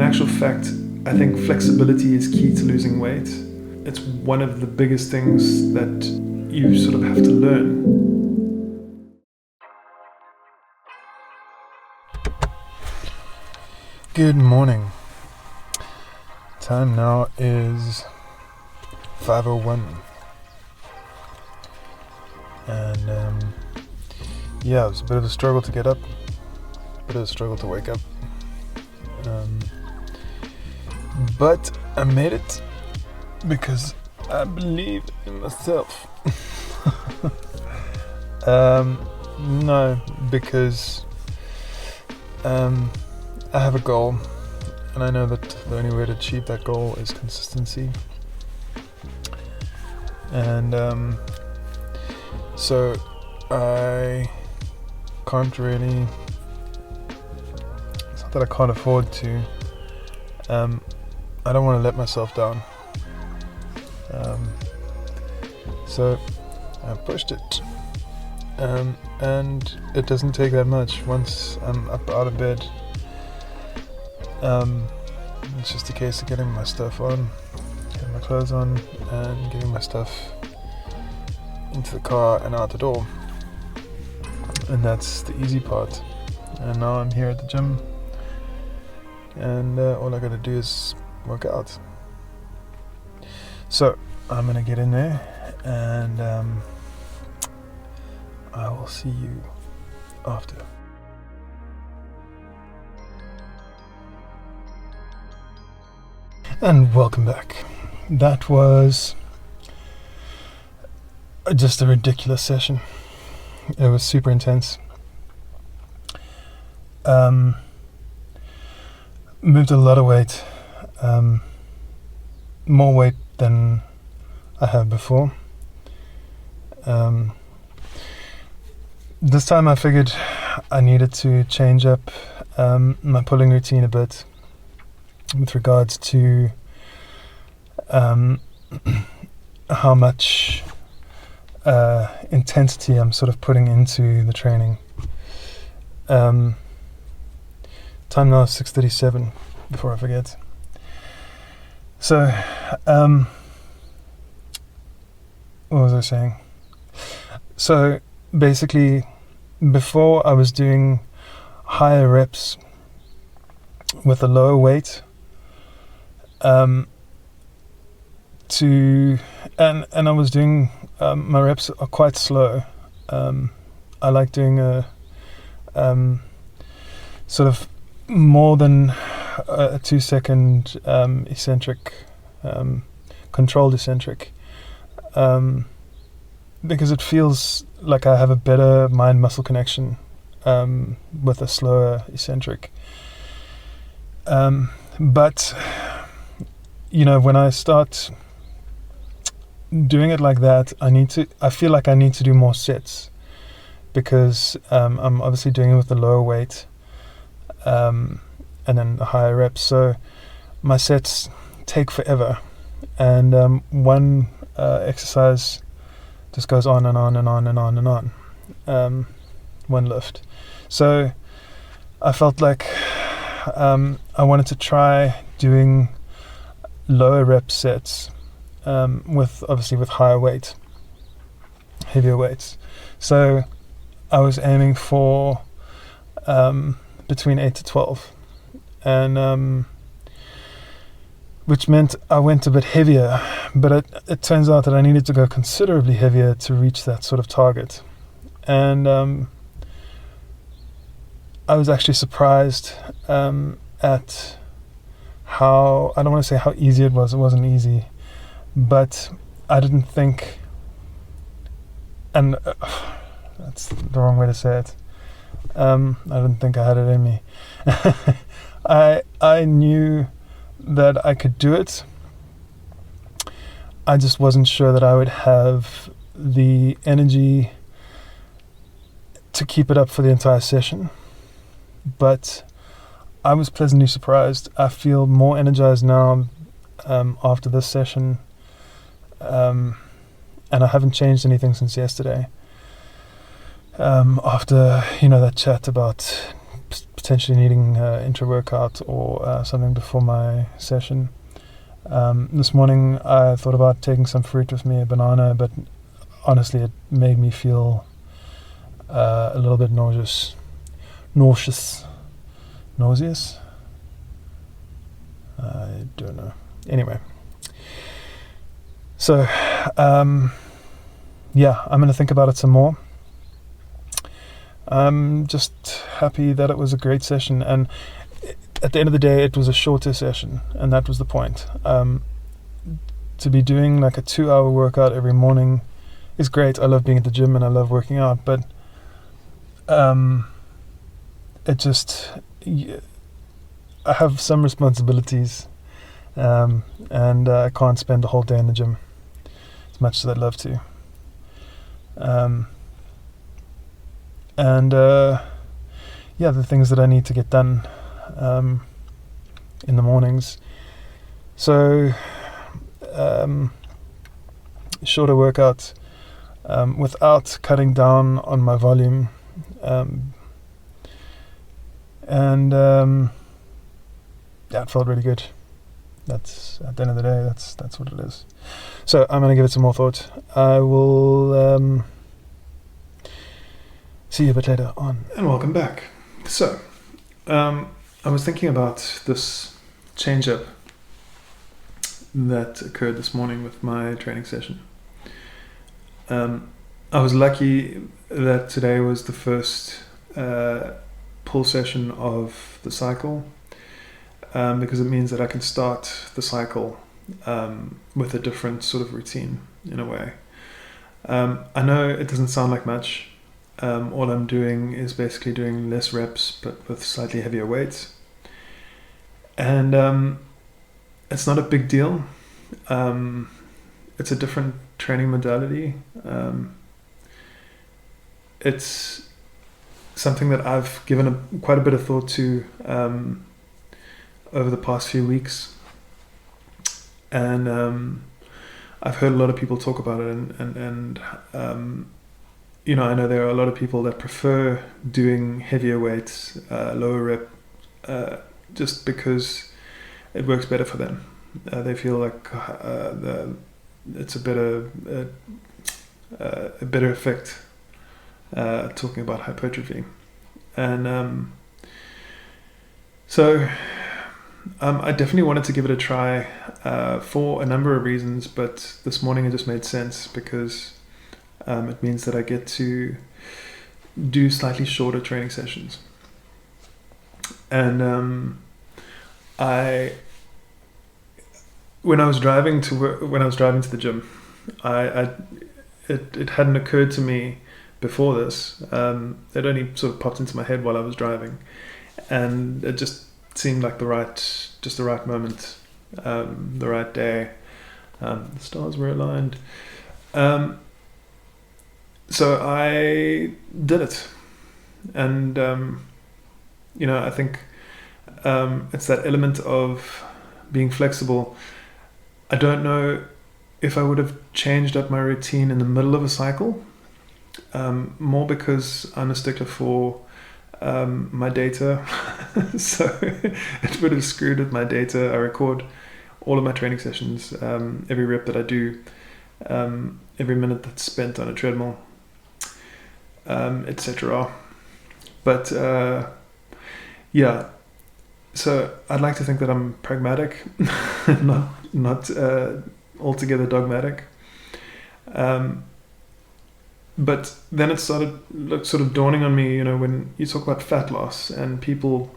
in actual fact, I think flexibility is key to losing weight. It's one of the biggest things that you sort of have to learn. Good morning. Time now is 5:01. And it was a bit of a struggle to get up, a bit of a struggle to wake up. But I made it because I believe in myself. No, because I have a goal, and I know that the only way to achieve that goal is consistency. And so I can't really, it's not that I can't afford to, I don't want to let myself down. So I pushed it, and it doesn't take that much. Once I'm up out of bed, it's just a case of getting my stuff on, getting my clothes on, and getting my stuff into the car and out the door. And that's the easy part. And now I'm here at the gym, and all I gotta do is work out. So I'm gonna get in there, and I will see you after. And welcome back. That was just a ridiculous session. It was super intense. Moved a lot of weight, more weight than I have before. This time I figured I needed to change up my pulling routine a bit with regards to how much intensity I'm sort of putting into the training. Time now is 6:37, before I forget. So, what was I saying? So basically, before I was doing higher reps with a lower weight, and I was doing my reps are quite slow. I like doing a sort of more than a 2-second eccentric, controlled eccentric, because it feels like I have a better mind-muscle connection with a slower eccentric. But when I start doing it like that, I feel like I need to do more sets, because I'm obviously doing it with the lower weight, and then the higher reps. So my sets take forever, and one exercise just goes on and on and on and on and on, one lift. So I felt like I wanted to try doing lower rep sets, with higher weight, heavier weights. So I was aiming for between 8 to 12, and which meant I went a bit heavier, but it turns out that I needed to go considerably heavier to reach that sort of target. And I was actually surprised at how, I don't want to say how easy it wasn't easy, but I didn't think, and that's the wrong way to say it, I didn't think I had it in me. I knew that I could do it. I just wasn't sure that I would have the energy to keep it up for the entire session. But I was pleasantly surprised. I feel more energized now after this session, and I haven't changed anything since yesterday. After that chat about potentially needing intra-workout or something before my session. This morning I thought about taking some fruit with me, a banana, but honestly it made me feel a little bit nauseous. Nauseous? I don't know. Anyway, so yeah, I'm going to think about it some more. I'm just happy that it was a great session, and at the end of the day it was a shorter session, and that was the point. To be doing like a 2-hour workout every morning is great. I love being at the gym and I love working out, but it just, I have some responsibilities, and I can't spend the whole day in the gym as much as I'd love to. And yeah, the things that I need to get done in the mornings. So shorter workouts without cutting down on my volume, and yeah, it felt really good. That's, at the end of the day, that's what it is. So I'm going to give it some more thought. I will see you a bit later on. And welcome back. So I was thinking about this change up that occurred this morning with my training session. I was lucky that today was the first pull session of the cycle, because it means that I can start the cycle with a different sort of routine in a way. I know it doesn't sound like much. All I'm doing is basically doing less reps but with slightly heavier weights, and it's not a big deal. It's a different training modality. It's something that I've given quite a bit of thought to over the past few weeks, and I've heard a lot of people talk about it, and you know, I know there are a lot of people that prefer doing heavier weights, lower rep, just because it works better for them. They feel like it's a better effect, talking about hypertrophy. And so I definitely wanted to give it a try for a number of reasons, but this morning it just made sense because it means that I get to do slightly shorter training sessions. And when I was driving to the gym, it hadn't occurred to me before this. It only sort of popped into my head while I was driving, and it just seemed like the right moment, the right day. The stars were aligned. So I did it, and you know, I think it's that element of being flexible. I don't know if I would have changed up my routine in the middle of a cycle, more because I'm a stickler for my data. So it would have screwed with my data. I record all of my training sessions, every rep that I do, every minute that's spent on a treadmill, etc. But yeah, so I'd like to think that I'm pragmatic, not altogether dogmatic. But then it started sort of dawning on me, you know, when you talk about fat loss and people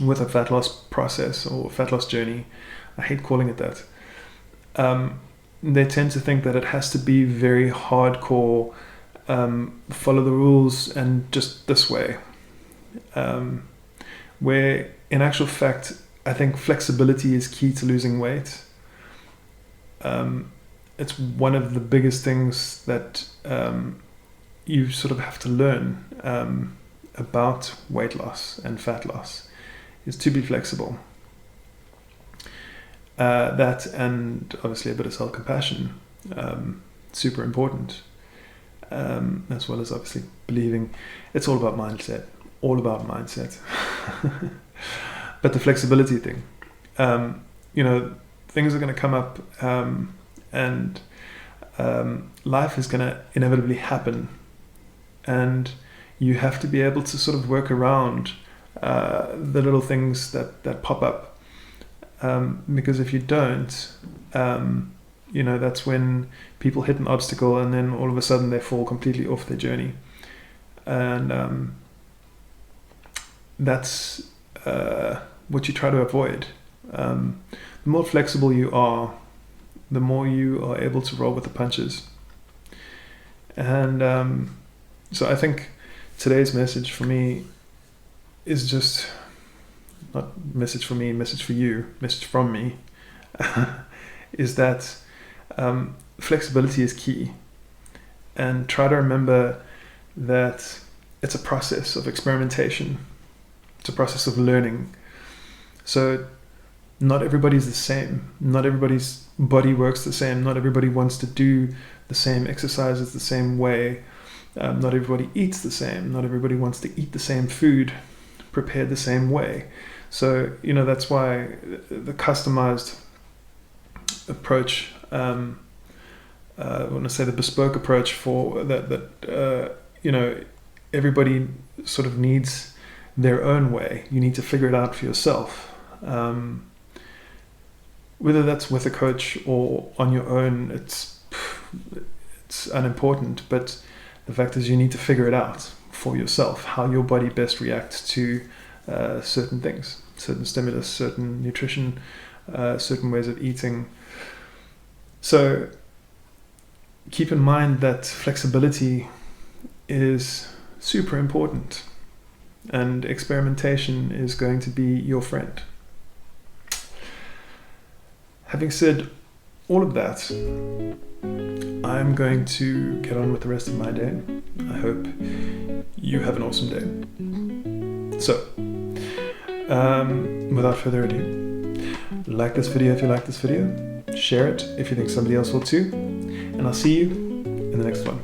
with a fat loss process or fat loss journey, I hate calling it that, they tend to think that it has to be very hardcore, follow the rules and just this way, where in actual fact I think flexibility is key to losing weight. It's one of the biggest things that you sort of have to learn about weight loss and fat loss, is to be flexible. That, and obviously a bit of self-compassion, super important, as well as obviously believing it's all about mindset. all about mindset. But the flexibility thing, things are going to come up, and life is going to inevitably happen, and you have to be able to sort of work around the little things that pop up, because if you don't, that's when people hit an obstacle and then all of a sudden they fall completely off their journey. And that's what you try to avoid. The more flexible you are, the more you are able to roll with the punches. And so I think today's message for me is just not message for me, message for you, message from me, is that flexibility is key. And try to remember that it's a process of experimentation. It's a process of learning. So not everybody's the same. Not everybody's body works the same. Not everybody wants to do the same exercises the same way. Not everybody eats the same. Not everybody wants to eat the same food prepared the same way. So, that's why the customized approach, I want to say the bespoke approach for that everybody sort of needs their own way. You need to figure it out for yourself. Whether that's with a coach or on your own, it's unimportant, but the fact is you need to figure it out for yourself, how your body best reacts to certain things, certain stimulus, certain nutrition, certain ways of eating. So keep in mind that flexibility is super important, and experimentation is going to be your friend. Having said all of that, I'm going to get on with the rest of my day. I hope you have an awesome day. So, without further ado, like this video if you like this video, share it if you think somebody else will too, and I'll see you in the next one.